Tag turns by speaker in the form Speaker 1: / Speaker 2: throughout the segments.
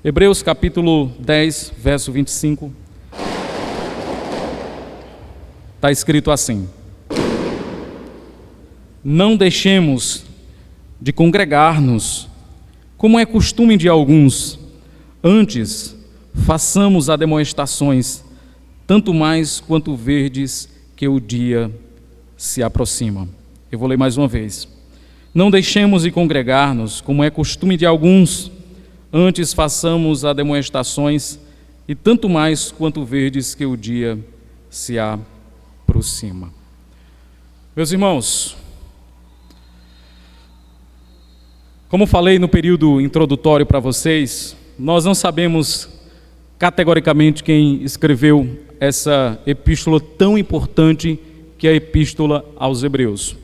Speaker 1: Hebreus capítulo 10, verso 25, está escrito assim: não deixemos de congregar-nos, como é costume de alguns, antes façamos admoestações, tanto mais quanto verdes que o dia se aproxima. Eu vou ler mais uma vez. Não deixemos de congregar-nos, como é costume de alguns, antes façamos admoestações, e tanto mais quanto verdes que o dia se aproxima. Meus irmãos, como falei no período introdutório para vocês, nós não sabemos categoricamente quem escreveu essa epístola tão importante que é a Epístola aos Hebreus.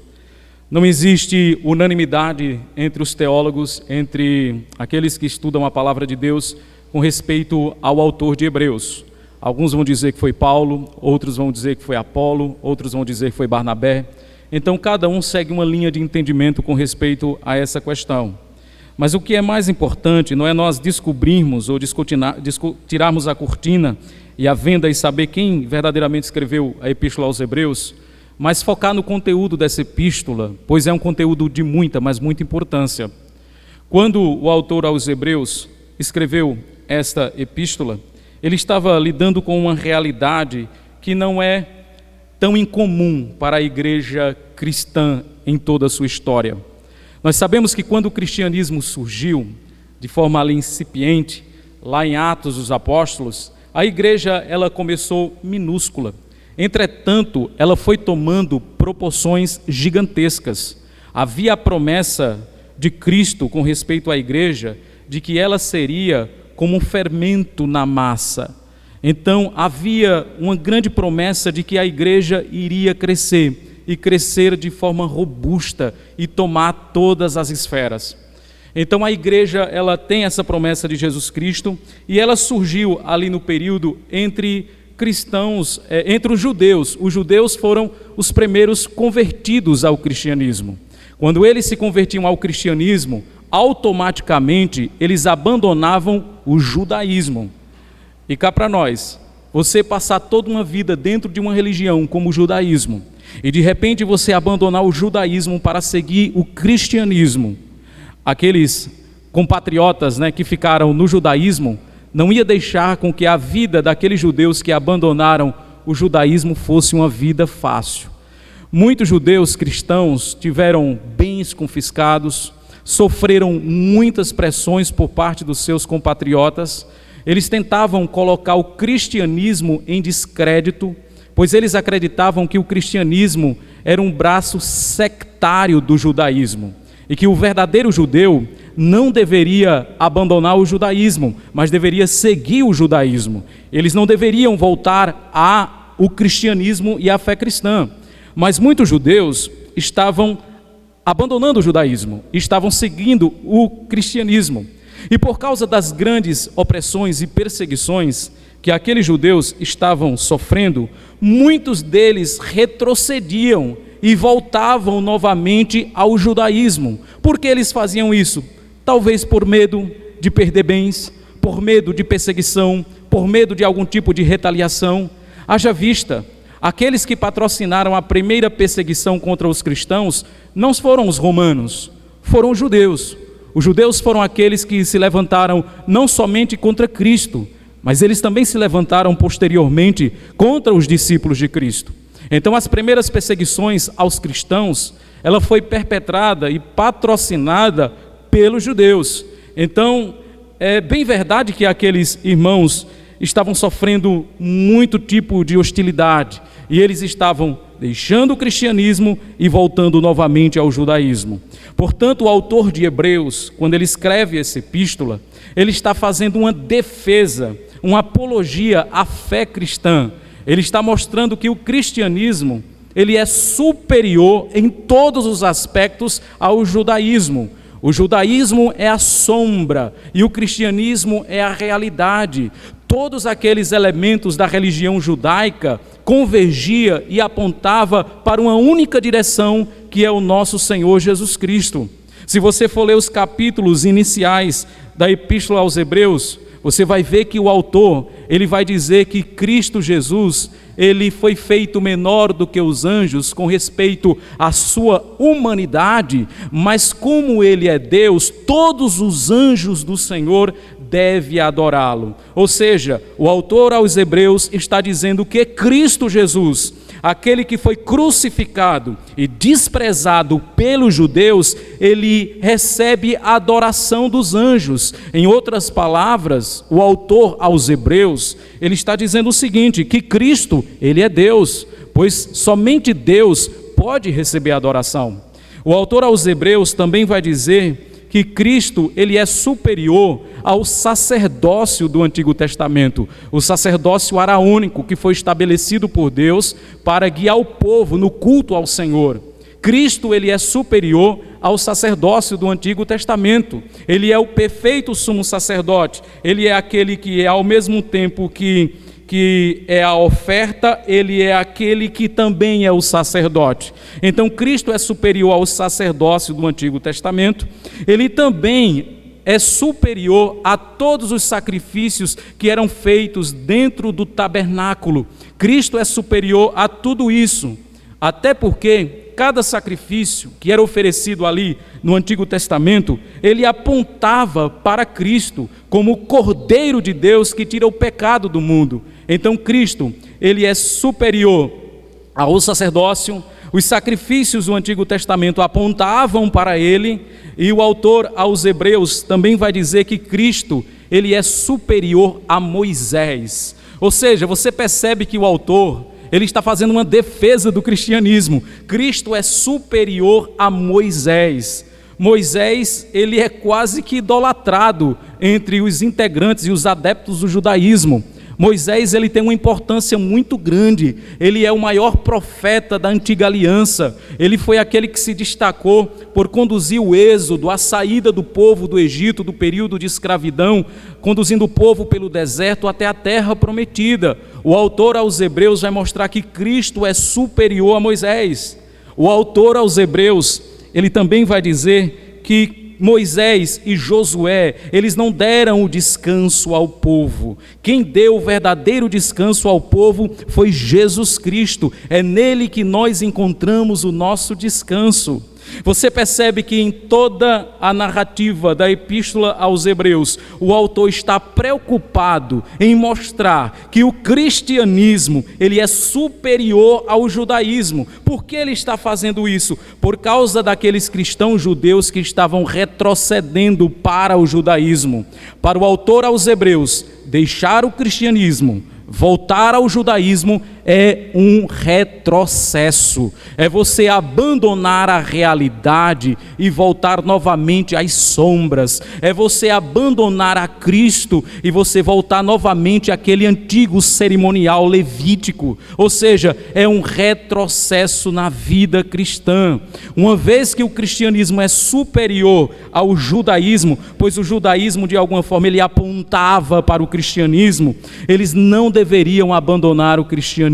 Speaker 1: Não existe unanimidade entre os teólogos, entre aqueles que estudam a palavra de Deus, com respeito ao autor de Hebreus. Alguns vão dizer que foi Paulo, outros vão dizer que foi Apolo, outros vão dizer que foi Barnabé. Então cada um segue uma linha de entendimento com respeito a essa questão. Mas o que é mais importante não é nós descobrirmos ou tirarmos a cortina e a venda e saber quem verdadeiramente escreveu a Epístola aos Hebreus, mas focar no conteúdo dessa epístola, pois é um conteúdo de muita, mas muita importância. Quando o autor aos Hebreus escreveu esta epístola, ele estava lidando com uma realidade que não é tão incomum para a igreja cristã em toda a sua história. Nós sabemos que quando o cristianismo surgiu, de forma ali incipiente, lá em Atos dos Apóstolos, a igreja ela começou minúscula. Entretanto, ela foi tomando proporções gigantescas. Havia a promessa de Cristo com respeito à igreja, de que ela seria como um fermento na massa. Então, havia uma grande promessa de que a igreja iria crescer, e crescer de forma robusta, e tomar todas as esferas. Então, a igreja, ela tem essa promessa de Jesus Cristo, e ela surgiu ali no período entre cristãos, entre os judeus. Os judeus foram os primeiros convertidos ao cristianismo. Quando eles se convertiam ao cristianismo, automaticamente eles abandonavam o judaísmo. E cá para nós, você passar toda uma vida dentro de uma religião como o judaísmo, e de repente você abandonar o judaísmo para seguir o cristianismo, aqueles compatriotas, que ficaram no judaísmo, não ia deixar com que a vida daqueles judeus que abandonaram o judaísmo fosse uma vida fácil. Muitos judeus cristãos tiveram bens confiscados, sofreram muitas pressões por parte dos seus compatriotas. Eles tentavam colocar o cristianismo em descrédito, pois eles acreditavam que o cristianismo era um braço sectário do judaísmo, e que o verdadeiro judeu não deveria abandonar o judaísmo, mas deveria seguir o judaísmo. Eles não deveriam voltar ao cristianismo e à fé cristã. Mas muitos judeus estavam abandonando o judaísmo, estavam seguindo o cristianismo. E por causa das grandes opressões e perseguições que aqueles judeus estavam sofrendo, muitos deles retrocediam e voltavam novamente ao judaísmo. Por que eles faziam isso? Talvez por medo de perder bens, por medo de perseguição, por medo de algum tipo de retaliação. Haja vista, aqueles que patrocinaram a primeira perseguição contra os cristãos não foram os romanos, foram os judeus. Os judeus foram aqueles que se levantaram não somente contra Cristo, mas eles também se levantaram posteriormente contra os discípulos de Cristo. Então as primeiras perseguições aos cristãos, ela foi perpetrada e patrocinada pelos judeus. Então é bem verdade que aqueles irmãos estavam sofrendo muito tipo de hostilidade, e eles estavam deixando o cristianismo e voltando novamente ao judaísmo. Portanto, o autor de Hebreus, quando ele escreve essa epístola, ele está fazendo uma defesa, uma apologia à fé cristã. Ele está mostrando que o cristianismo, ele é superior em todos os aspectos ao judaísmo. O judaísmo é a sombra e o cristianismo é a realidade. Todos aqueles elementos da religião judaica convergia e apontava para uma única direção, que é o nosso Senhor Jesus Cristo. Se você for ler os capítulos iniciais da Epístola aos Hebreus, você vai ver que o autor, ele vai dizer que Cristo Jesus, ele foi feito menor do que os anjos com respeito à sua humanidade, mas como ele é Deus, todos os anjos do Senhor devem adorá-lo. Ou seja, o autor aos Hebreus está dizendo que Cristo Jesus, aquele que foi crucificado e desprezado pelos judeus, ele recebe a adoração dos anjos. Em outras palavras, o autor aos Hebreus, ele está dizendo o seguinte, que Cristo, ele é Deus, pois somente Deus pode receber a adoração. O autor aos Hebreus também vai dizer que Cristo, ele é superior ao sacerdócio do Antigo Testamento, o sacerdócio araônico que foi estabelecido por Deus para guiar o povo no culto ao Senhor. Cristo, ele é superior ao sacerdócio do Antigo Testamento. Ele é o perfeito sumo sacerdote. Ele é aquele que é ao mesmo tempo que é a oferta, ele é aquele que também é o sacerdote. Então Cristo é superior ao sacerdócio do Antigo Testamento. Ele também é superior a todos os sacrifícios que eram feitos dentro do tabernáculo. Cristo é superior a tudo isso, até porque cada sacrifício que era oferecido ali no Antigo Testamento, ele apontava para Cristo como o Cordeiro de Deus que tira o pecado do mundo. Então Cristo, ele é superior ao sacerdócio. Os sacrifícios do Antigo Testamento apontavam para ele, e o autor aos Hebreus também vai dizer que Cristo, ele é superior a Moisés. Ou seja, você percebe que o autor, ele está fazendo uma defesa do cristianismo. Cristo é superior a Moisés. Moisés, ele é quase que idolatrado entre os integrantes e os adeptos do judaísmo. Moisés, ele tem uma importância muito grande. Ele é o maior profeta da antiga aliança. Ele foi aquele que se destacou por conduzir o êxodo, a saída do povo do Egito, do período de escravidão, conduzindo o povo pelo deserto até a terra prometida. O autor aos Hebreus vai mostrar que Cristo é superior a Moisés. O autor aos Hebreus, ele também vai dizer que Moisés e Josué, eles não deram o descanso ao povo. Quem deu o verdadeiro descanso ao povo foi Jesus Cristo. É nele que nós encontramos o nosso descanso. Você percebe que em toda a narrativa da Epístola aos Hebreus, o autor está preocupado em mostrar que o cristianismo, ele é superior ao judaísmo. Por que ele está fazendo isso? Por causa daqueles cristãos judeus que estavam retrocedendo para o judaísmo. Para o autor aos Hebreus, deixar o cristianismo, voltar ao judaísmo é um retrocesso, é você abandonar a realidade e voltar novamente às sombras, é você abandonar a Cristo e você voltar novamente àquele antigo cerimonial levítico, ou seja, é um retrocesso na vida cristã. Uma vez que o cristianismo é superior ao judaísmo, pois o judaísmo de alguma forma ele apontava para o cristianismo, eles não deveriam abandonar o cristianismo.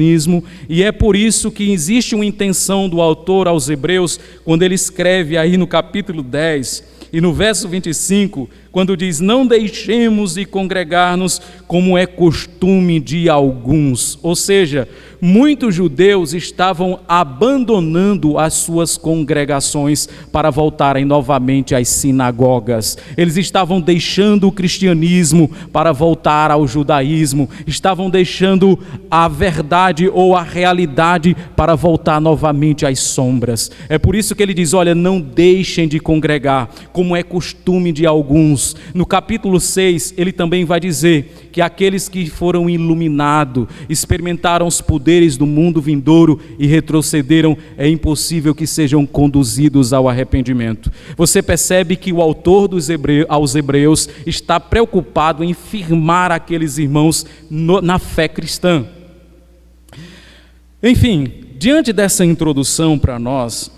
Speaker 1: E é por isso que existe uma intenção do autor aos Hebreus, quando ele escreve aí no capítulo 10 e no verso 25, quando diz: não deixemos de congregar-nos como é costume de alguns. Ou seja, muitos judeus estavam abandonando as suas congregações para voltarem novamente às sinagogas. Eles estavam deixando o cristianismo para voltar ao judaísmo, estavam deixando a verdade ou a realidade para voltar novamente às sombras. É por isso que ele diz: olha, não deixem de congregar, como é costume de alguns. No capítulo 6, ele também vai dizer que aqueles que foram iluminados, experimentaram os poderes do mundo vindouro e retrocederam, é impossível que sejam conduzidos ao arrependimento. Você percebe que o autor aos Hebreus está preocupado em firmar aqueles irmãos na fé cristã. Enfim, diante dessa introdução para nós,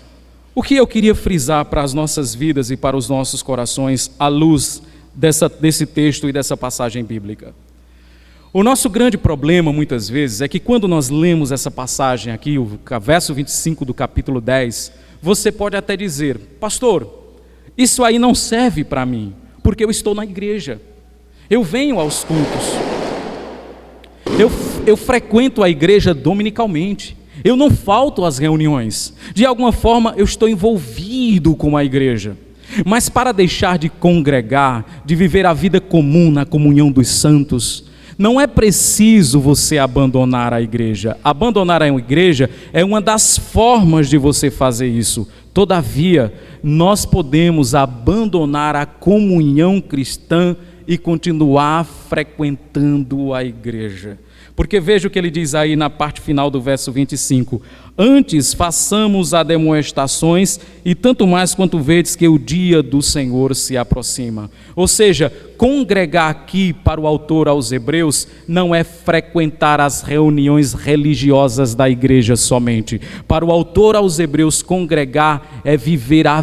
Speaker 1: o que eu queria frisar para as nossas vidas e para os nossos corações à luz desse texto e dessa passagem bíblica? O nosso grande problema muitas vezes é que quando nós lemos essa passagem aqui, o verso 25 do capítulo 10, você pode até dizer: pastor, isso aí não serve para mim, porque eu estou na igreja, eu venho aos cultos, eu frequento a igreja dominicalmente, eu não falto às reuniões, de alguma forma eu estou envolvido com a igreja. Mas para deixar de congregar, de viver a vida comum na comunhão dos santos, não é preciso você abandonar a igreja. Abandonar a igreja é uma das formas de você fazer isso. Todavia, nós podemos abandonar a comunhão cristã e continuar frequentando a igreja. Porque veja o que ele diz aí na parte final do verso 25. Antes façamos admoestações, e tanto mais quanto vedes que o dia do Senhor se aproxima. Ou seja, congregar aqui para o autor aos Hebreus não é frequentar as reuniões religiosas da igreja somente. Para o autor aos Hebreus, congregar é viver a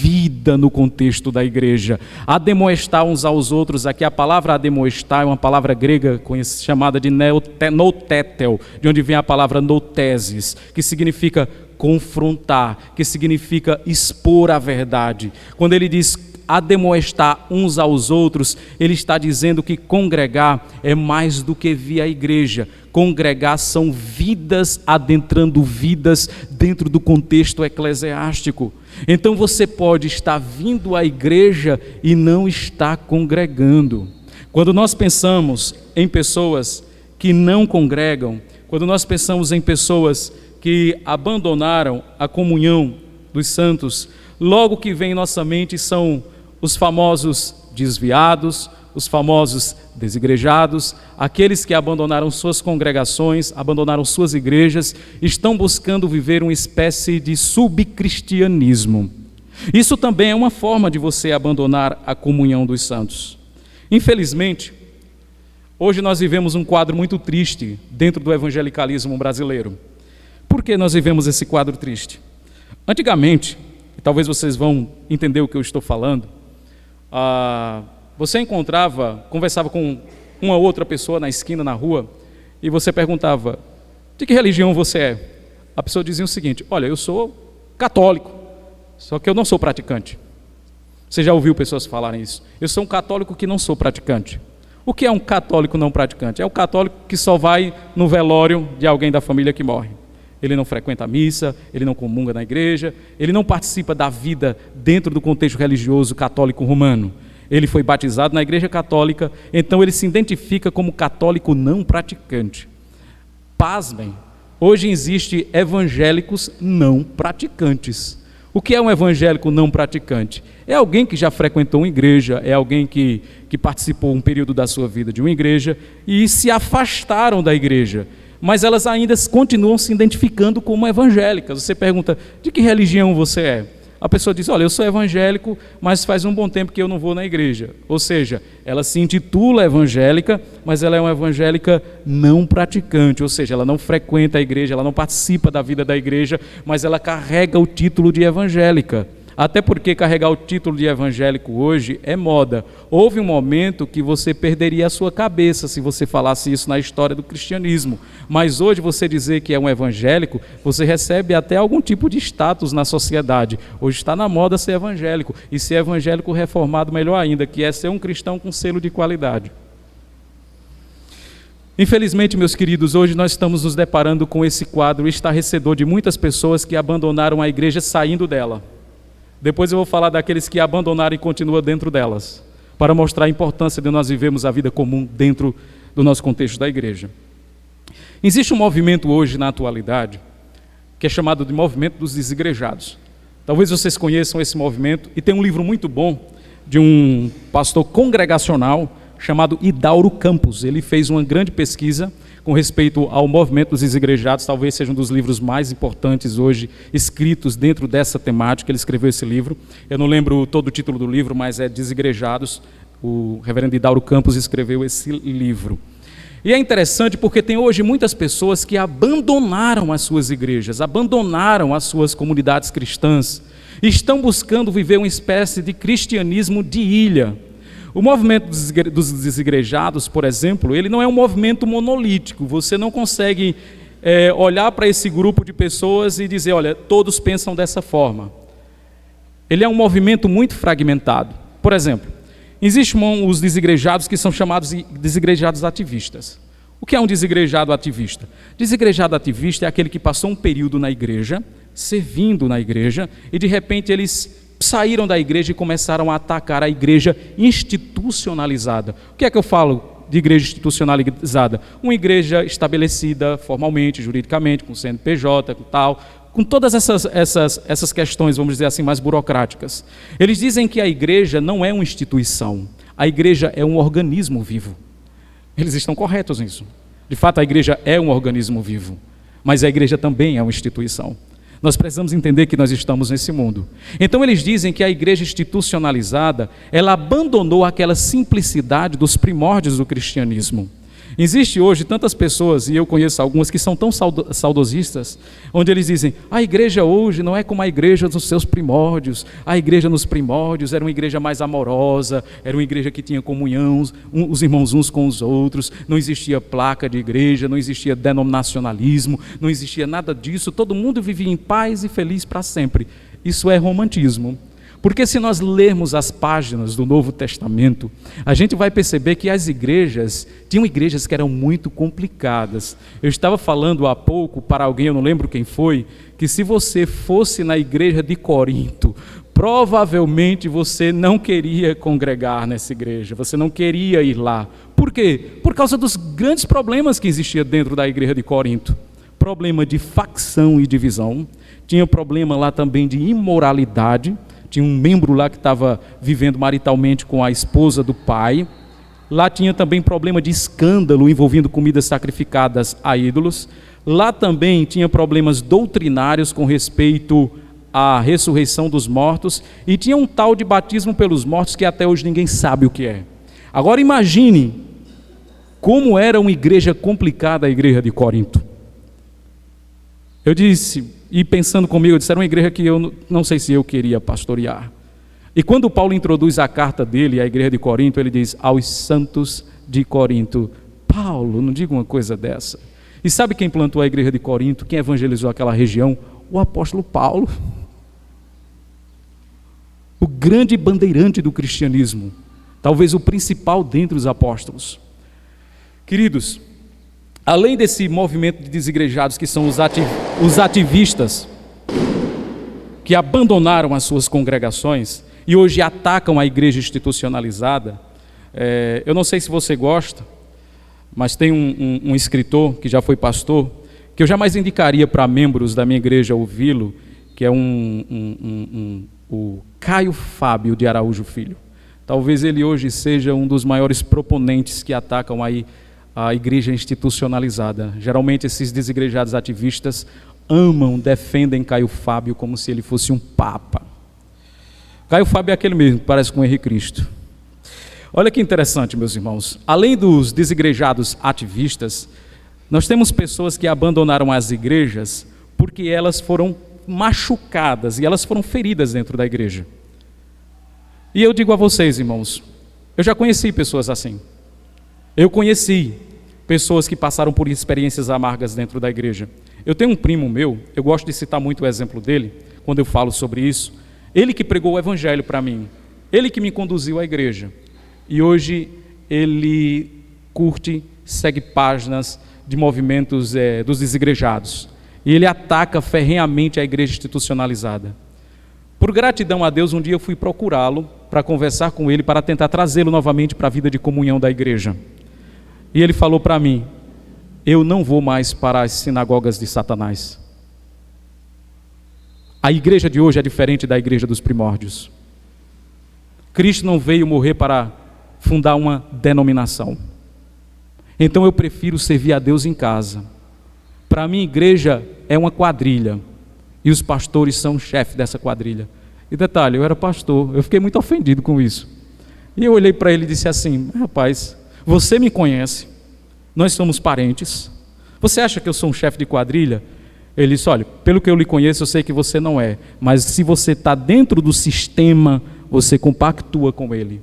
Speaker 1: vida no contexto da igreja. Admoestar uns aos outros, aqui a palavra admoestar é uma palavra grega chamada de noutétel, de onde vem a palavra nouteses, que significa confrontar, que significa expor a verdade. Quando ele diz admoestar uns aos outros, ele está dizendo que congregar é mais do que vir à igreja. Congregar são vidas adentrando vidas dentro do contexto eclesiástico. Então você pode estar vindo à igreja e não estar congregando. Quando nós pensamos em pessoas que não congregam, quando nós pensamos em pessoas que abandonaram a comunhão dos santos, logo que vem em nossa mente são os famosos desviados, os famosos desigrejados, aqueles que abandonaram suas congregações, abandonaram suas igrejas, estão buscando viver uma espécie de subcristianismo. Isso também é uma forma de você abandonar a comunhão dos santos. Infelizmente, hoje nós vivemos um quadro muito triste dentro do evangelicalismo brasileiro. Por que nós vivemos esse quadro triste? Antigamente, e talvez vocês vão entender o que eu estou falando, você conversava com uma outra pessoa na esquina, na rua, e você perguntava: de que religião você é? A pessoa dizia o seguinte: olha, eu sou católico, só que eu não sou praticante. Você já ouviu pessoas falarem isso? Eu sou um católico que não sou praticante. O que é um católico não praticante? É o católico que só vai no velório de alguém da família que morre. Ele não frequenta a missa, ele não comunga na igreja, ele não participa da vida dentro do contexto religioso católico romano. Ele foi batizado na igreja católica, então ele se identifica como católico não praticante. Pasmem, hoje existem evangélicos não praticantes. O que é um evangélico não praticante? É alguém que já frequentou uma igreja, é alguém que participou um período da sua vida de uma igreja e se afastaram da igreja, mas elas ainda continuam se identificando como evangélicas. Você pergunta: de que religião você é? A pessoa diz: olha, eu sou evangélico, mas faz um bom tempo que eu não vou na igreja. Ou seja, ela se intitula evangélica, mas ela é uma evangélica não praticante, ou seja, ela não frequenta a igreja, ela não participa da vida da igreja, mas ela carrega o título de evangélica. Até porque carregar o título de evangélico hoje é moda. Houve um momento que você perderia a sua cabeça se você falasse isso na história do cristianismo. Mas hoje você dizer que é um evangélico, você recebe até algum tipo de status na sociedade. Hoje está na moda ser evangélico. E ser evangélico reformado, melhor ainda, que é ser um cristão com selo de qualidade. Infelizmente, meus queridos, hoje nós estamos nos deparando com esse quadro estarrecedor de muitas pessoas que abandonaram a igreja saindo dela. Depois eu vou falar daqueles que abandonaram e continuam dentro delas, para mostrar a importância de nós vivermos a vida comum dentro do nosso contexto da igreja. Existe um movimento hoje na atualidade, que é chamado de movimento dos desigrejados. Talvez vocês conheçam esse movimento, e tem um livro muito bom de um pastor congregacional chamado Hidauro Campos. Ele fez uma grande pesquisa com respeito ao movimento dos desigrejados, talvez seja um dos livros mais importantes hoje escritos dentro dessa temática. Ele escreveu esse livro, eu não lembro todo o título do livro, mas é Desigrejados. O reverendo Hidauro Campos escreveu esse livro. E é interessante porque tem hoje muitas pessoas que abandonaram as suas igrejas, abandonaram as suas comunidades cristãs, e estão buscando viver uma espécie de cristianismo de ilha. O movimento dos desigrejados, por exemplo, ele não é um movimento monolítico. Você não consegue olhar para esse grupo de pessoas e dizer: olha, todos pensam dessa forma. Ele é um movimento muito fragmentado. Por exemplo, existem os desigrejados que são chamados de desigrejados ativistas. O que é um desigrejado ativista? Desigrejado ativista é aquele que passou um período na igreja, servindo na igreja, e de repente eles saíram da igreja e começaram a atacar a igreja institucionalizada. O que é que eu falo de igreja institucionalizada? Uma igreja estabelecida formalmente, juridicamente, com CNPJ, com tal, com todas essas questões, vamos dizer assim, mais burocráticas. Eles dizem que a igreja não é uma instituição, a igreja é um organismo vivo. Eles estão corretos nisso. De fato, a igreja é um organismo vivo, mas a igreja também é uma instituição. Nós precisamos entender que nós estamos nesse mundo. Então eles dizem que a igreja institucionalizada, ela abandonou aquela simplicidade dos primórdios do cristianismo. Existe hoje tantas pessoas, e eu conheço algumas que são tão saudosistas, onde eles dizem, a igreja hoje não é como a igreja dos seus primórdios, a igreja nos primórdios era uma igreja mais amorosa, era uma igreja que tinha comunhão, os irmãos uns com os outros, não existia placa de igreja, não existia denominacionalismo, não existia nada disso, todo mundo vivia em paz e feliz para sempre. Isso é romantismo. Porque se nós lermos as páginas do Novo Testamento, a gente vai perceber que as igrejas, tinham igrejas que eram muito complicadas. Eu estava falando há pouco para alguém, eu não lembro quem foi, que se você fosse na igreja de Corinto, provavelmente você não queria congregar nessa igreja, você não queria ir lá. Por quê? Por causa dos grandes problemas que existiam dentro da igreja de Corinto. Problema de facção e divisão, tinha problema lá também de imoralidade. Tinha um membro lá que estava vivendo maritalmente com a esposa do pai. Lá tinha também problema de escândalo envolvendo comidas sacrificadas a ídolos. Lá também tinha problemas doutrinários com respeito à ressurreição dos mortos. E tinha um tal de batismo pelos mortos que até hoje ninguém sabe o que é. Agora imagine como era uma igreja complicada, a igreja de Corinto. Eu disse, e pensando comigo, eu disse, era uma igreja que eu não sei se eu queria pastorear. E quando Paulo introduz a carta dele à igreja de Corinto, ele diz, aos santos de Corinto. Paulo, não diga uma coisa dessa. E sabe quem plantou a igreja de Corinto? Quem evangelizou aquela região? O apóstolo Paulo. O grande bandeirante do cristianismo. Talvez o principal dentre os apóstolos. Queridos, além desse movimento de desigrejados que são os ativistas, que abandonaram as suas congregações e hoje atacam a igreja institucionalizada, eu não sei se você gosta, mas tem um escritor que já foi pastor, que eu jamais indicaria para membros da minha igreja ouvi-lo, que é o Caio Fábio de Araújo Filho. Talvez ele hoje seja um dos maiores proponentes que atacam aí a igreja institucionalizada. Geralmente esses desigrejados ativistas defendem Caio Fábio como se ele fosse um papa. Caio Fábio é aquele mesmo, que parece com o Henrique Cristo. Olha que interessante, meus irmãos. Além dos desigrejados ativistas, nós temos pessoas que abandonaram as igrejas porque elas foram machucadas e elas foram feridas dentro da igreja. E eu digo a vocês, irmãos, eu já conheci pessoas assim. Eu conheci pessoas que passaram por experiências amargas dentro da igreja. Eu tenho um primo meu, eu gosto de citar muito o exemplo dele, quando eu falo sobre isso. Ele que pregou o evangelho para mim, ele que me conduziu à igreja. E hoje ele segue páginas de movimentos dos desigrejados. E ele ataca ferrenhamente a igreja institucionalizada. Por gratidão a Deus, um dia eu fui procurá-lo para conversar com ele, para tentar trazê-lo novamente para a vida de comunhão da igreja. E ele falou para mim, eu não vou mais para as sinagogas de Satanás. A igreja de hoje é diferente da igreja dos primórdios. Cristo não veio morrer para fundar uma denominação. Então eu prefiro servir a Deus em casa. Para mim, igreja é uma quadrilha. E os pastores são o chefe dessa quadrilha. E detalhe, eu era pastor, eu fiquei muito ofendido com isso. E eu olhei para ele e disse assim, rapaz, você me conhece, nós somos parentes, você acha que eu sou um chefe de quadrilha? Ele disse, olha, pelo que eu lhe conheço, eu sei que você não é, mas se você está dentro do sistema, você compactua com ele.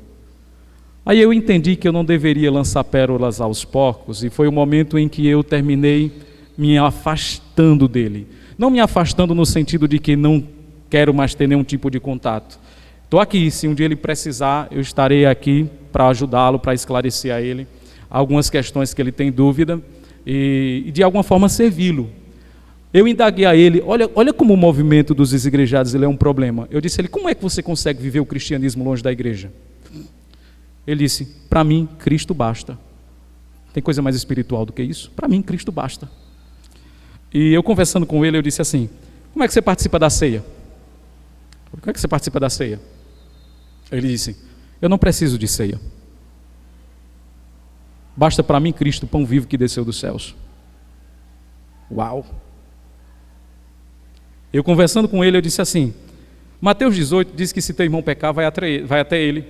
Speaker 1: Aí eu entendi que eu não deveria lançar pérolas aos porcos, e foi o momento em que eu terminei me afastando dele. Não me afastando no sentido de que não quero mais ter nenhum tipo de contato. Estou aqui, se um dia ele precisar, eu estarei aqui para ajudá-lo, para esclarecer a ele algumas questões que ele tem dúvida e de alguma forma servi-lo. Eu indaguei a ele, olha como o movimento dos desigrejados ele é um problema. Eu disse a ele, como é que você consegue viver o cristianismo longe da igreja? Ele disse, para mim, Cristo basta. Tem coisa mais espiritual do que isso? Para mim, Cristo basta. E eu conversando com ele, eu disse assim, como é que você participa da ceia? Como é que você participa da ceia? Ele disse, eu não preciso de ceia. Basta para mim Cristo, o pão vivo que desceu dos céus. Uau! Eu conversando com ele, eu disse assim, Mateus 18 diz que se teu irmão pecar, vai até ele.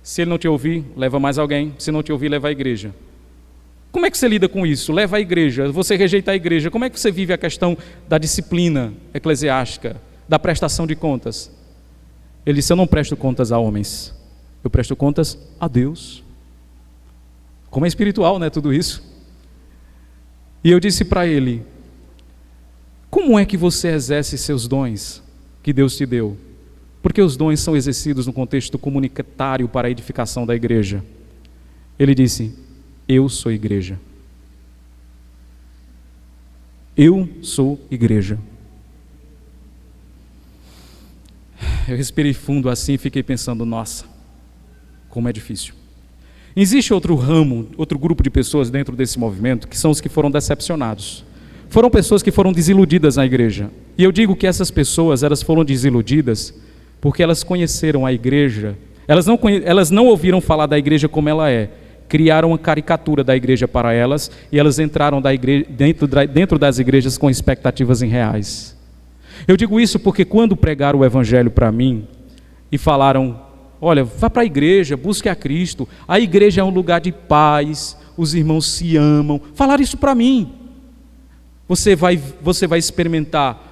Speaker 1: Se ele não te ouvir, leva mais alguém. Se não te ouvir, leva a igreja. Como é que você lida com isso? Leva a igreja, você rejeita a igreja. Como é que você vive a questão da disciplina eclesiástica, da prestação de contas? Ele disse, eu não presto contas a homens, eu presto contas a Deus. Como é espiritual, né, tudo isso? E eu disse para ele, como é que você exerce seus dons que Deus te deu? Porque os dons são exercidos no contexto comunitário para a edificação da igreja. Ele disse, eu sou igreja. Eu sou igreja. Eu respirei fundo assim e fiquei pensando, nossa, como é difícil. Existe outro ramo, outro grupo de pessoas dentro desse movimento, que são os que foram decepcionados. Foram pessoas que foram desiludidas na igreja. E eu digo que essas pessoas, elas foram desiludidas porque elas conheceram a igreja, elas não ouviram falar da igreja como ela é, criaram uma caricatura da igreja para elas, e elas entraram dentro das igrejas com expectativas irreais. Eu digo isso porque quando pregaram o evangelho para mim, e falaram, olha, vá para a igreja, busque a Cristo, a igreja é um lugar de paz, os irmãos se amam, falaram isso para mim. Você vai experimentar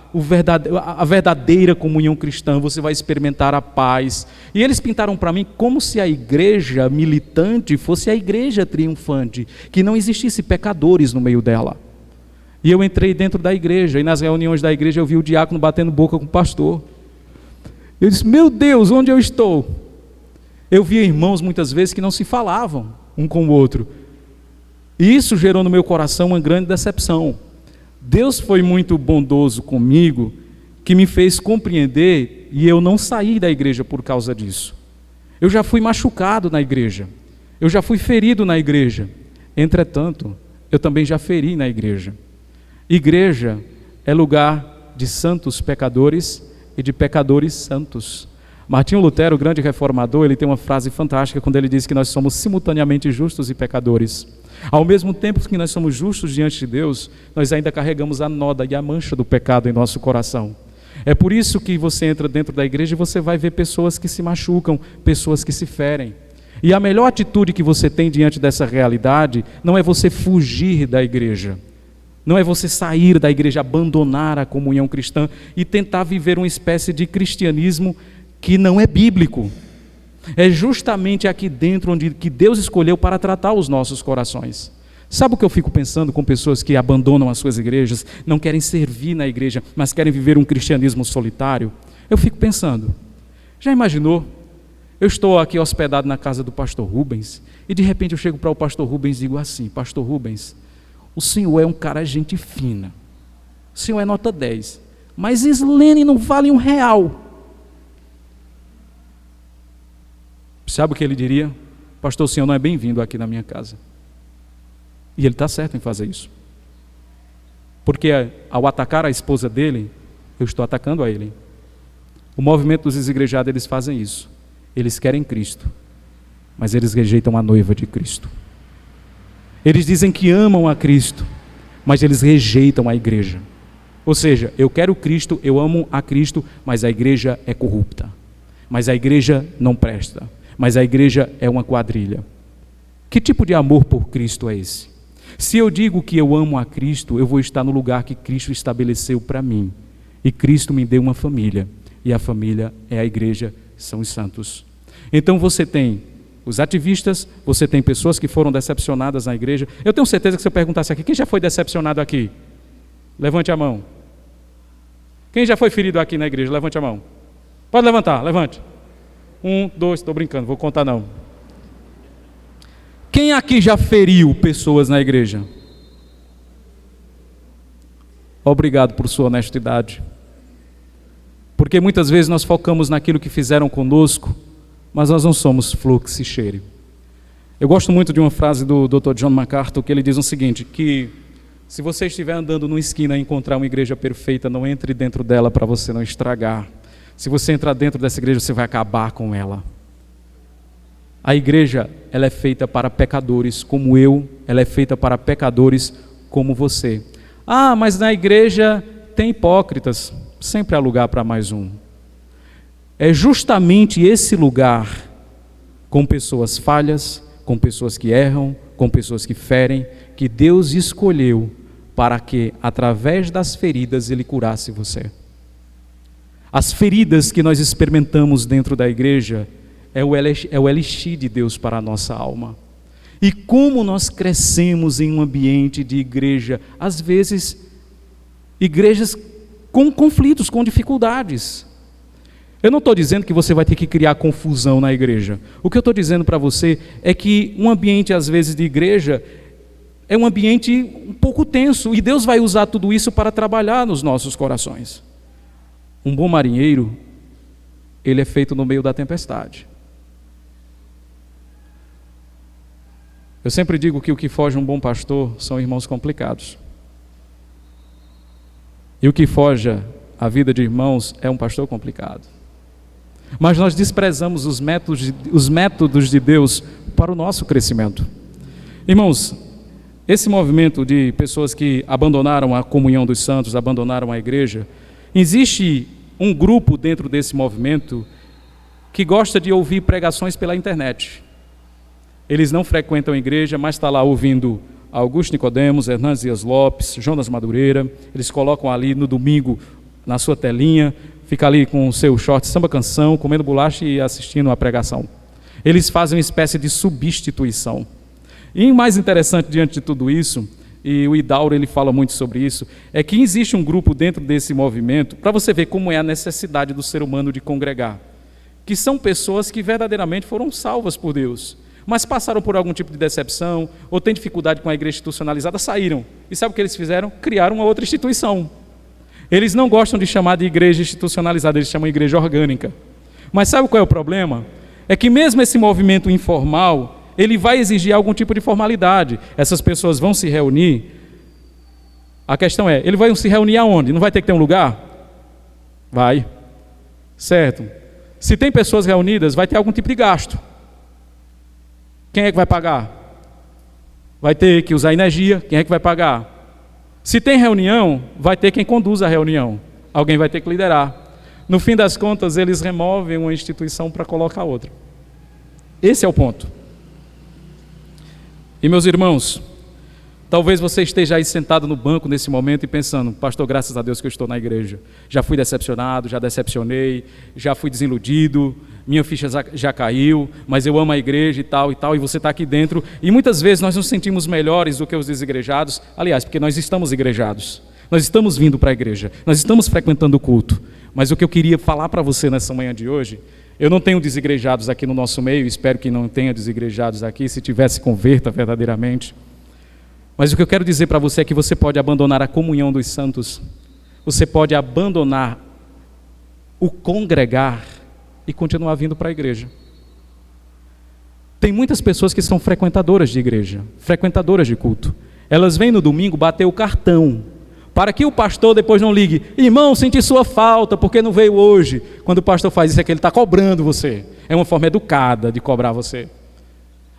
Speaker 1: a verdadeira comunhão cristã, você vai experimentar a paz. E eles pintaram para mim como se a igreja militante fosse a igreja triunfante, que não existisse pecadores no meio dela. E eu entrei dentro da igreja, e nas reuniões da igreja eu vi o diácono batendo boca com o pastor. Eu disse, meu Deus, onde eu estou? Eu via irmãos muitas vezes que não se falavam um com o outro. E isso gerou no meu coração uma grande decepção. Deus foi muito bondoso comigo, que me fez compreender, e eu não saí da igreja por causa disso. Eu já fui machucado na igreja, eu já fui ferido na igreja. Entretanto, eu também já feri na igreja. Igreja é lugar de santos pecadores e de pecadores santos. Martinho Lutero, o grande reformador, ele tem uma frase fantástica quando ele diz que nós somos simultaneamente justos e pecadores. Ao mesmo tempo que nós somos justos diante de Deus, nós ainda carregamos a noda e a mancha do pecado em nosso coração. É por isso que você entra dentro da igreja e você vai ver pessoas que se machucam, pessoas que se ferem. E a melhor atitude que você tem diante dessa realidade não é você fugir da igreja, não é você sair da igreja, abandonar a comunhão cristã e tentar viver uma espécie de cristianismo que não é bíblico. É justamente aqui dentro onde que Deus escolheu para tratar os nossos corações. Sabe o que eu fico pensando com pessoas que abandonam as suas igrejas, não querem servir na igreja, mas querem viver um cristianismo solitário? Eu fico pensando, já imaginou? Eu estou aqui hospedado na casa do pastor Rubens, e de repente eu chego para o pastor Rubens e digo assim, pastor Rubens, o senhor é um cara gente fina, o senhor é nota 10, mas Islene não vale R$1. Sabe o que ele diria? Pastor, o senhor não é bem-vindo aqui na minha casa. E ele está certo em fazer isso. Porque ao atacar a esposa dele, eu estou atacando a ele. O movimento dos desigrejados, eles fazem isso. Eles querem Cristo, mas eles rejeitam a noiva de Cristo. Eles dizem que amam a Cristo, mas eles rejeitam a igreja. Ou seja, eu quero Cristo, eu amo a Cristo, mas a igreja é corrupta. Mas a igreja não presta. Mas a igreja é uma quadrilha. Que tipo de amor por Cristo é esse? Se eu digo que eu amo a Cristo, eu vou estar no lugar que Cristo estabeleceu para mim. E Cristo me deu uma família. E a família é a igreja, são os santos. Então você tem os ativistas, você tem pessoas que foram decepcionadas na igreja. Eu tenho certeza que se eu perguntasse aqui, quem já foi decepcionado aqui? Levante a mão. Quem já foi ferido aqui na igreja? Levante a mão. Pode levantar, levante. 1, 2, estou brincando, vou contar não. Quem aqui já feriu pessoas na igreja? Obrigado por sua honestidade. Porque muitas vezes nós focamos naquilo que fizeram conosco, mas nós não somos flor que se cheire. Eu gosto muito de uma frase do Dr. John MacArthur, que ele diz o seguinte, que se você estiver andando numa esquina e encontrar uma igreja perfeita, não entre dentro dela para você não estragar. Se você entrar dentro dessa igreja, você vai acabar com ela. A igreja, ela é feita para pecadores como eu, ela é feita para pecadores como você. Ah, mas na igreja tem hipócritas. Sempre há lugar para mais um. É justamente esse lugar, com pessoas falhas, com pessoas que erram, com pessoas que ferem, que Deus escolheu para que, através das feridas, Ele curasse você. As feridas que nós experimentamos dentro da igreja é o elixir de Deus para a nossa alma. E como nós crescemos em um ambiente de igreja, às vezes, igrejas com conflitos, com dificuldades. Eu não estou dizendo que você vai ter que criar confusão na igreja. O que eu estou dizendo para você é que um ambiente, às vezes, de igreja é um ambiente um pouco tenso, e Deus vai usar tudo isso para trabalhar nos nossos corações. Um bom marinheiro, ele é feito no meio da tempestade. Eu sempre digo que o que foge um bom pastor são irmãos complicados. E o que foge a vida de irmãos é um pastor complicado. Mas nós desprezamos os métodos de Deus para o nosso crescimento. Irmãos, esse movimento de pessoas que abandonaram a comunhão dos santos, abandonaram a igreja, existe um grupo dentro desse movimento que gosta de ouvir pregações pela internet. Eles não frequentam a igreja, mas está lá ouvindo Augusto Nicodemos, Hernandes Dias Lopes, Jonas Madureira. Eles colocam ali no domingo, na sua telinha, fica ali com o seu short samba canção, comendo bolacha e assistindo a pregação. Eles fazem uma espécie de substituição. E o mais interessante diante de tudo isso, e o Idauro ele fala muito sobre isso, é que existe um grupo dentro desse movimento, para você ver como é a necessidade do ser humano de congregar, que são pessoas que verdadeiramente foram salvas por Deus, mas passaram por algum tipo de decepção, ou têm dificuldade com a igreja institucionalizada, saíram. E sabe o que eles fizeram? Criaram uma outra instituição. Eles não gostam de chamar de igreja institucionalizada, eles chamam de igreja orgânica. Mas sabe qual é o problema? É que mesmo esse movimento informal, ele vai exigir algum tipo de formalidade. Essas pessoas vão se reunir. A questão é, eles vão se reunir aonde? Não vai ter que ter um lugar? Vai. Certo. Se tem pessoas reunidas, vai ter algum tipo de gasto. Quem é que vai pagar? Vai ter que usar energia. Quem é que vai pagar? Se tem reunião, vai ter quem conduz a reunião. Alguém vai ter que liderar. No fim das contas, eles removem uma instituição para colocar outra. Esse é o ponto. E meus irmãos, talvez você esteja aí sentado no banco nesse momento e pensando, pastor, graças a Deus que eu estou na igreja. Já fui decepcionado, já decepcionei, já fui desiludido, minha ficha já caiu, mas eu amo a igreja e tal, e você está aqui dentro. E muitas vezes nós nos sentimos melhores do que os desigrejados, aliás, porque nós estamos igrejados. Nós estamos vindo para a igreja, nós estamos frequentando o culto. Mas o que eu queria falar para você nessa manhã de hoje, eu não tenho desigrejados aqui no nosso meio, espero que não tenha desigrejados aqui, se tivesse, converta verdadeiramente. Mas o que eu quero dizer para você é que você pode abandonar a comunhão dos santos, você pode abandonar o congregar e continuar vindo para a igreja. Tem muitas pessoas que são frequentadoras de igreja, frequentadoras de culto. Elas vêm no domingo bater o cartão, para que o pastor depois não ligue, irmão, senti sua falta, porque não veio hoje. Quando o pastor faz isso, é que ele está cobrando você. É uma forma educada de cobrar você.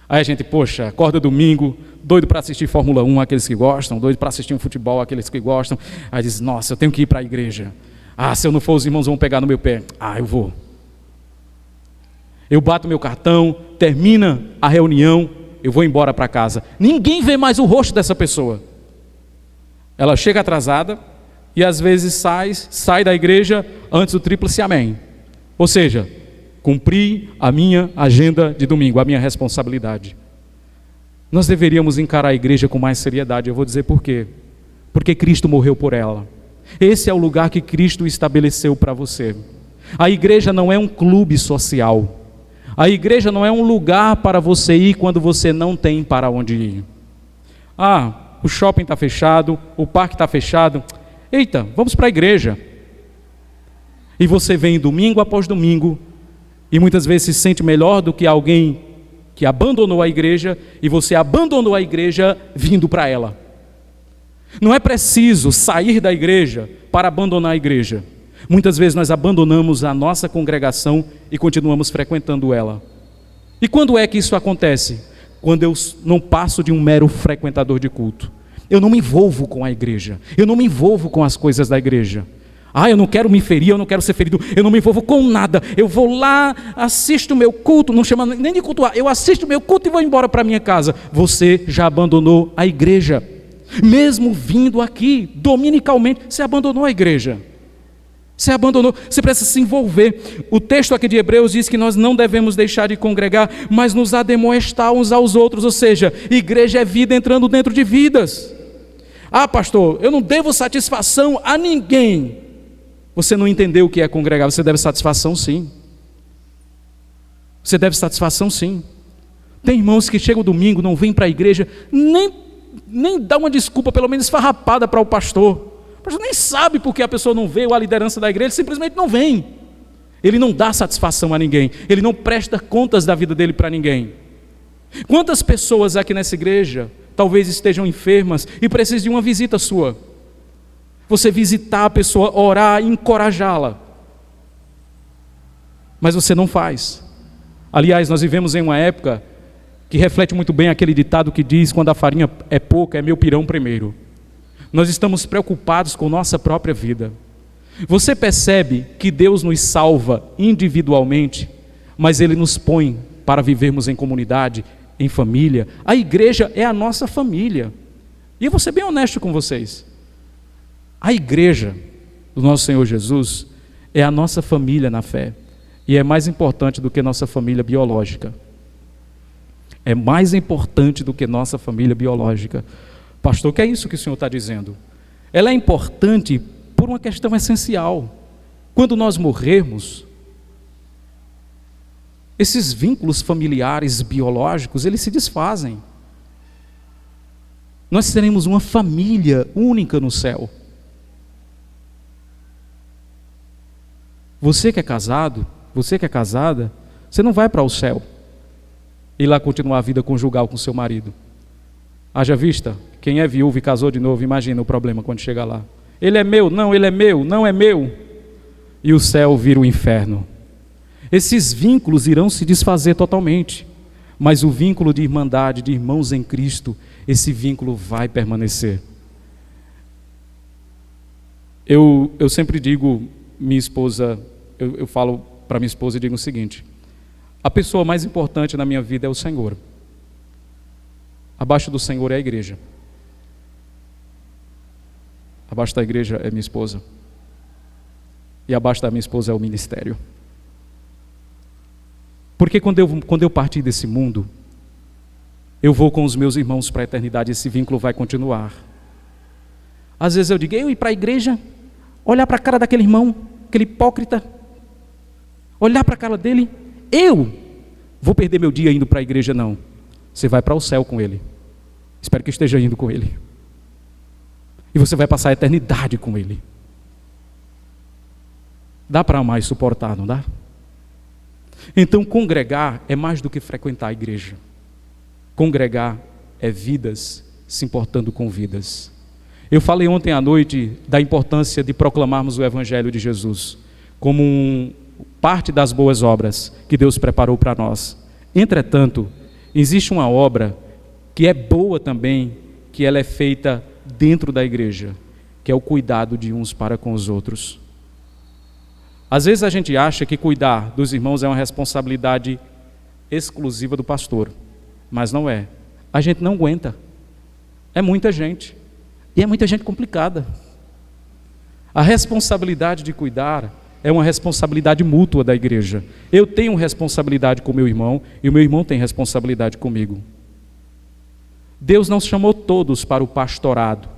Speaker 1: Aí a gente, poxa, acorda domingo, doido para assistir Fórmula 1, aqueles que gostam, doido para assistir um futebol, aqueles que gostam. Aí diz, nossa, eu tenho que ir para a igreja. Ah, se eu não for, os irmãos vão pegar no meu pé. Ah, eu vou. Eu bato meu cartão, termina a reunião, eu vou embora para casa. Ninguém vê mais o rosto dessa pessoa. Ela chega atrasada e às vezes sai da igreja antes do tríplice amém. Ou seja, cumpri a minha agenda de domingo, a minha responsabilidade. Nós deveríamos encarar a igreja com mais seriedade. Eu vou dizer por quê. Porque Cristo morreu por ela. Esse é o lugar que Cristo estabeleceu para você. A igreja não é um clube social. A igreja não é um lugar para você ir quando você não tem para onde ir. O shopping está fechado, o parque está fechado. Eita, vamos para a igreja. E você vem domingo após domingo e muitas vezes se sente melhor do que alguém que abandonou a igreja, e você abandonou a igreja vindo para ela. Não é preciso sair da igreja para abandonar a igreja. Muitas vezes nós abandonamos a nossa congregação e continuamos frequentando ela. E quando é que isso acontece? Quando eu não passo de um mero frequentador de culto. Eu não me envolvo com a igreja. Eu não me envolvo com as coisas da igreja. Eu não quero me ferir, eu não quero ser ferido, eu não me envolvo com nada. Eu vou lá, assisto o meu culto, não chama nem de cultuar, eu assisto o meu culto e vou embora para minha casa. Você já abandonou a igreja. Mesmo vindo aqui, dominicalmente, você abandonou a igreja. Você abandonou, você precisa se envolver. O texto aqui de Hebreus diz que nós não devemos deixar de congregar, mas nos admoestar uns aos outros, ou seja, igreja é vida entrando dentro de vidas. Pastor, eu não devo satisfação a ninguém. Você não entendeu o que é congregar, você deve satisfação sim. Você deve satisfação sim. Tem irmãos que chegam domingo, não vêm para a igreja, nem dá uma desculpa, pelo menos esfarrapada para o pastor. O pastor nem sabe porque a pessoa não veio, a liderança da igreja, ele simplesmente não vem. Ele não dá satisfação a ninguém, ele não presta contas da vida dele para ninguém. Quantas pessoas aqui nessa igreja talvez estejam enfermas e precisem de uma visita sua? Você visitar a pessoa, orar, encorajá-la. Mas você não faz. Aliás, nós vivemos em uma época que reflete muito bem aquele ditado que diz: quando a farinha é pouca, é meu pirão primeiro. Nós estamos preocupados com nossa própria vida. Você percebe que Deus nos salva individualmente, mas Ele nos põe para vivermos em comunidade, em família. A igreja é a nossa família. E eu vou ser bem honesto com vocês. A igreja do nosso Senhor Jesus é a nossa família na fé. E é mais importante do que nossa família biológica. É mais importante do que nossa família biológica. Pastor, o que é isso que o Senhor está dizendo? Ela é importante por uma questão essencial. Quando nós morrermos, esses vínculos familiares biológicos, eles se desfazem. Nós teremos uma família única no céu. Você que é casado, você que é casada, você não vai para o céu e lá continuar a vida conjugal com seu marido. Haja vista, quem é viúvo e casou de novo, imagina o problema quando chega lá. Ele é meu, não, ele é meu, não é meu. E o céu vira o inferno. Esses vínculos irão se desfazer totalmente, mas o vínculo de irmandade, de irmãos em Cristo, esse vínculo vai permanecer. Eu sempre digo, minha esposa, eu falo para minha esposa e digo o seguinte: a pessoa mais importante na minha vida é o Senhor. Abaixo do Senhor é a igreja. Abaixo da igreja é minha esposa. E abaixo da minha esposa é o ministério. Porque quando eu partir desse mundo, eu vou com os meus irmãos para a eternidade, esse vínculo vai continuar. Às vezes eu digo, eu ir para a igreja, olhar para a cara daquele irmão, aquele hipócrita, olhar para a cara dele, eu vou perder meu dia indo para a igreja, não. Você vai para o céu com ele. Espero que esteja indo com ele. E você vai passar a eternidade com ele. Dá para amar e suportar, não dá? Então congregar é mais do que frequentar a igreja. Congregar é vidas se importando com vidas. Eu falei ontem à noite da importância de proclamarmos o Evangelho de Jesus como parte das boas obras que Deus preparou para nós. Entretanto, existe uma obra que é boa também, que ela é feita dentro da igreja, que é o cuidado de uns para com os outros. Às vezes a gente acha que cuidar dos irmãos é uma responsabilidade exclusiva do pastor, mas não é. A gente não aguenta. É muita gente. E é muita gente complicada. A responsabilidade de cuidar é uma responsabilidade mútua da igreja. Eu tenho responsabilidade com o meu irmão e o meu irmão tem responsabilidade comigo. Deus não chamou todos para o pastorado,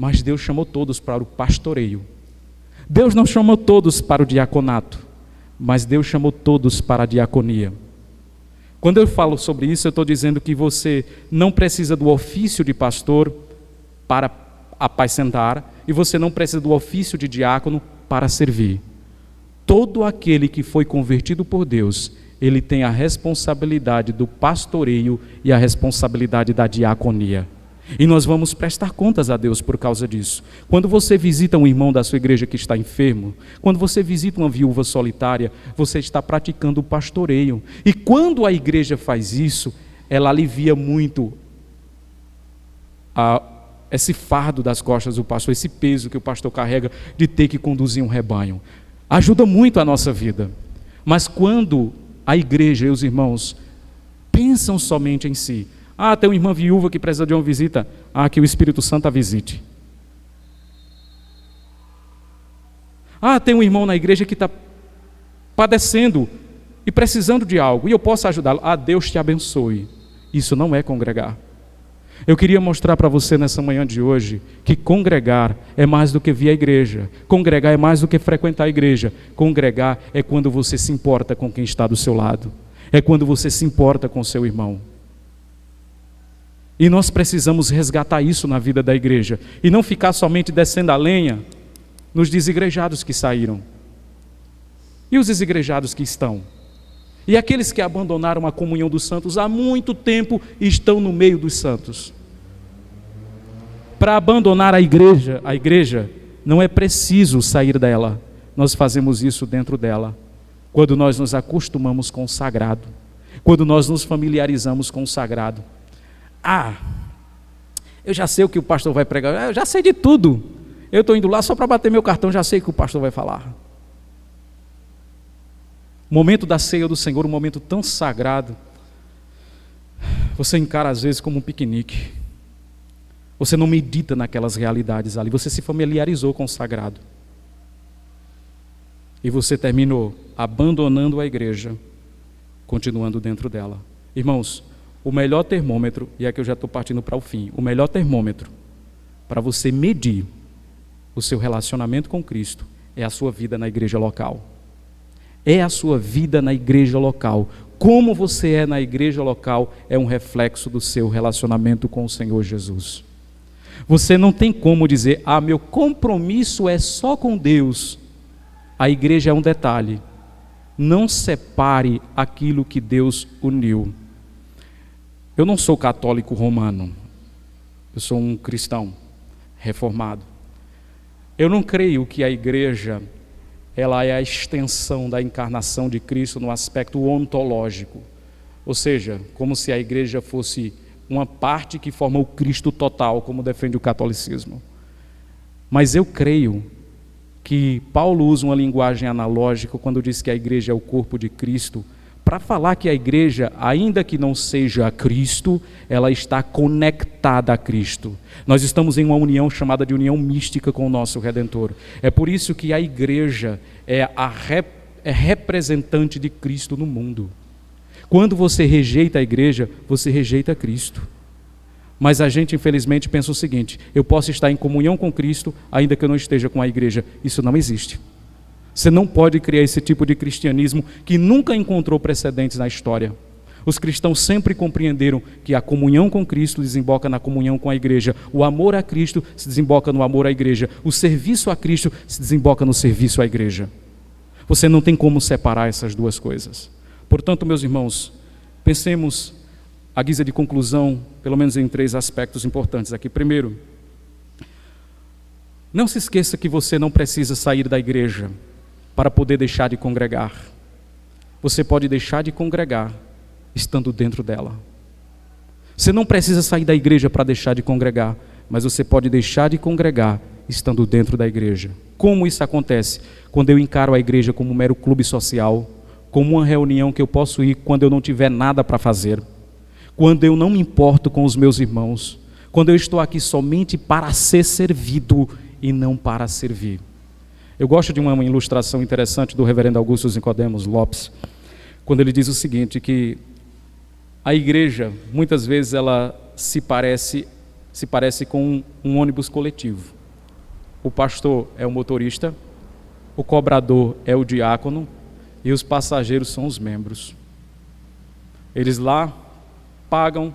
Speaker 1: mas Deus chamou todos para o pastoreio. Deus não chamou todos para o diaconato, mas Deus chamou todos para a diaconia. Quando eu falo sobre isso, eu estou dizendo que você não precisa do ofício de pastor para apacentar, e você não precisa do ofício de diácono para servir. Todo aquele que foi convertido por Deus, ele tem a responsabilidade do pastoreio e a responsabilidade da diaconia. E nós vamos prestar contas a Deus por causa disso. Quando você visita um irmão da sua igreja que está enfermo, quando você visita uma viúva solitária, você está praticando o pastoreio. E quando a igreja faz isso, ela alivia muito esse fardo das costas do pastor, esse peso que o pastor carrega de ter que conduzir um rebanho. Ajuda muito a nossa vida. Mas quando a igreja e os irmãos pensam somente em si, tem uma irmã viúva que precisa de uma visita, que o Espírito Santo a visite. Tem um irmão na igreja que está padecendo e precisando de algo, e eu posso ajudá-lo. Deus te abençoe. Isso não é congregar. Eu queria mostrar para você nessa manhã de hoje que congregar é mais do que vir à igreja. Congregar é mais do que frequentar a igreja. Congregar é quando você se importa com quem está do seu lado. É quando você se importa com o seu irmão. E nós precisamos resgatar isso na vida da igreja. E não ficar somente descendo a lenha nos desigrejados que saíram. E os desigrejados que estão? E aqueles que abandonaram a comunhão dos santos há muito tempo e estão no meio dos santos. Para abandonar a igreja não é preciso sair dela. Nós fazemos isso dentro dela. Quando nós nos acostumamos com o sagrado. Quando nós nos familiarizamos com o sagrado. Eu já sei o que o pastor vai pregar. Eu já sei de tudo. Eu estou indo lá só para bater meu cartão, já sei o que o pastor vai falar. O momento da ceia do Senhor, um momento tão sagrado, você encara às vezes como um piquenique. Você não medita naquelas realidades ali, você se familiarizou com o sagrado. E você terminou abandonando a igreja, continuando dentro dela. Irmãos, o melhor termômetro, e aqui eu já estou partindo para o fim, o melhor termômetro para você medir o seu relacionamento com Cristo é a sua vida na igreja local. É a sua vida na igreja local. Como você é na igreja local é um reflexo do seu relacionamento com o Senhor Jesus. Você não tem como dizer, meu compromisso é só com Deus. A igreja é um detalhe. Não separe aquilo que Deus uniu. Eu não sou católico romano. Eu sou um cristão reformado. Eu não creio que a igreja ela é a extensão da encarnação de Cristo no aspecto ontológico. Ou seja, como se a igreja fosse uma parte que forma o Cristo total, como defende o catolicismo. Mas eu creio que Paulo usa uma linguagem analógica quando diz que a igreja é o corpo de Cristo, para falar que a igreja, ainda que não seja Cristo, ela está conectada a Cristo. Nós estamos em uma união chamada de união mística com o nosso Redentor. É por isso que a igreja é representante de Cristo no mundo. Quando você rejeita a igreja, você rejeita Cristo. Mas a gente infelizmente pensa o seguinte, eu posso estar em comunhão com Cristo, ainda que eu não esteja com a igreja. Isso não existe. Você não pode criar esse tipo de cristianismo que nunca encontrou precedentes na história. Os cristãos sempre compreenderam que a comunhão com Cristo desemboca na comunhão com a igreja. O amor a Cristo se desemboca no amor à igreja. O serviço a Cristo se desemboca no serviço à igreja. Você não tem como separar essas duas coisas. Portanto, meus irmãos, pensemos, à guisa de conclusão, pelo menos em 3 aspectos importantes aqui. Primeiro, não se esqueça que você não precisa sair da igreja para poder deixar de congregar. Você pode deixar de congregar estando dentro dela. Você não precisa sair da igreja para deixar de congregar, mas você pode deixar de congregar estando dentro da igreja. Como isso acontece? Quando eu encaro a igreja como um mero clube social, como uma reunião que eu posso ir quando eu não tiver nada para fazer, quando eu não me importo com os meus irmãos, quando eu estou aqui somente para ser servido e não para servir. Eu gosto de uma ilustração interessante do reverendo Augusto Nicodemos Lopes, quando ele diz o seguinte, que a igreja, muitas vezes, ela se parece se parece com um ônibus coletivo. O pastor é o motorista, o cobrador é o diácono e os passageiros são os membros. Eles lá pagam,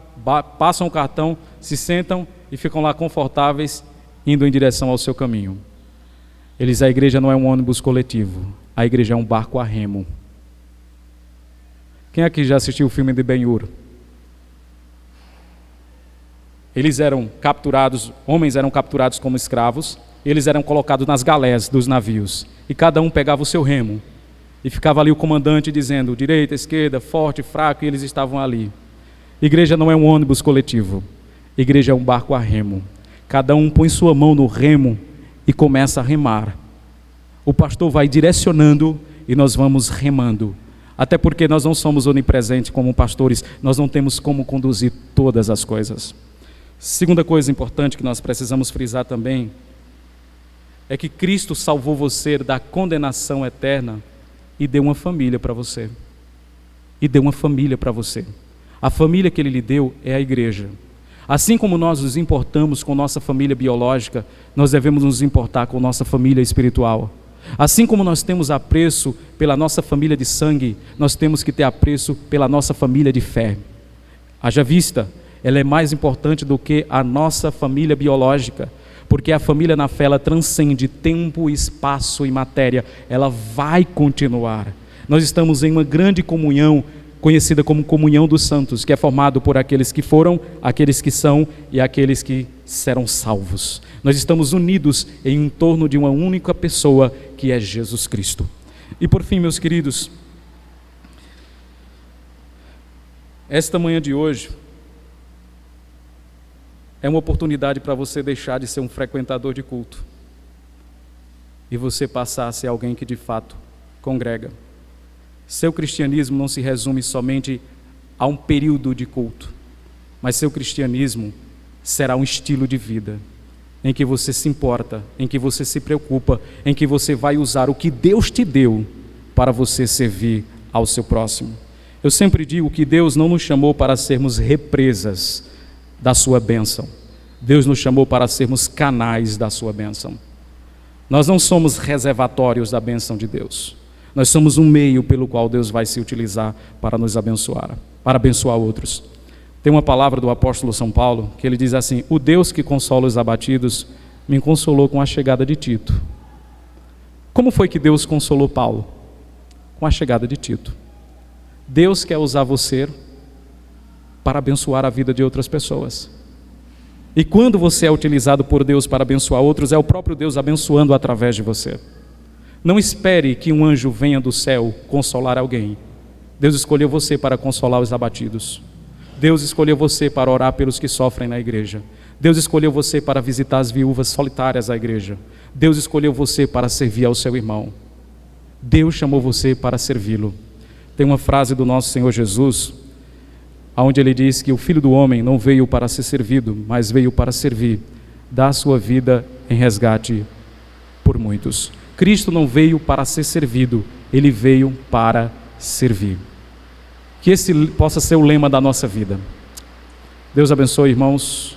Speaker 1: passam o cartão, se sentam e ficam lá confortáveis, indo em direção ao seu caminho. A igreja não é um ônibus coletivo, a igreja é um barco a remo. Quem aqui já assistiu o filme de Ben-Hur? Eles eram capturados, homens eram capturados como escravos, eles eram colocados nas galés dos navios, e cada um pegava o seu remo, e ficava ali o comandante dizendo, direita, esquerda, forte, fraco, e eles estavam ali. Igreja não é um ônibus coletivo, igreja é um barco a remo. Cada um põe sua mão no remo e começa a remar. O pastor vai direcionando e nós vamos remando. Até porque nós não somos onipresentes como pastores, nós não temos como conduzir todas as coisas. Segunda coisa importante que nós precisamos frisar também é que Cristo salvou você da condenação eterna e deu uma família para você. E deu uma família para você. A família que Ele lhe deu é a igreja. Assim como nós nos importamos com nossa família biológica, nós devemos nos importar com nossa família espiritual. Assim como nós temos apreço pela nossa família de sangue, nós temos que ter apreço pela nossa família de fé. Haja vista, ela é mais importante do que a nossa família biológica, porque a família na fé, ela transcende tempo, espaço e matéria, ela vai continuar. Nós estamos em uma grande comunhão, conhecida como comunhão dos santos, que é formado por aqueles que foram, aqueles que são e aqueles que serão salvos. Nós estamos unidos em torno de uma única pessoa, que é Jesus Cristo. E por fim, meus queridos, esta manhã de hoje é uma oportunidade para você deixar de ser um frequentador de culto e você passar a ser alguém que de fato congrega. Seu cristianismo não se resume somente a um período de culto, mas seu cristianismo será um estilo de vida, em que você se importa, em que você se preocupa, em que você vai usar o que Deus te deu para você servir ao seu próximo. Eu sempre digo que Deus não nos chamou para sermos represas da sua bênção. Deus nos chamou para sermos canais da sua bênção. Nós não somos reservatórios da bênção de Deus. Nós somos um meio pelo qual Deus vai se utilizar para nos abençoar, para abençoar outros. Tem uma palavra do apóstolo São Paulo, que ele diz assim: o Deus que consola os abatidos, me consolou com a chegada de Tito. Como foi que Deus consolou Paulo? Com a chegada de Tito. Deus quer usar você para abençoar a vida de outras pessoas. E quando você é utilizado por Deus para abençoar outros, é o próprio Deus abençoando através de você. Não espere que um anjo venha do céu consolar alguém. Deus escolheu você para consolar os abatidos. Deus escolheu você para orar pelos que sofrem na igreja. Deus escolheu você para visitar as viúvas solitárias da igreja. Deus escolheu você para servir ao seu irmão. Deus chamou você para servi-lo. Tem uma frase do nosso Senhor Jesus, onde ele diz que o Filho do Homem não veio para ser servido, mas veio para servir, dar a sua vida em resgate por muitos. Cristo não veio para ser servido, Ele veio para servir. Que esse possa ser o lema da nossa vida. Deus abençoe, irmãos.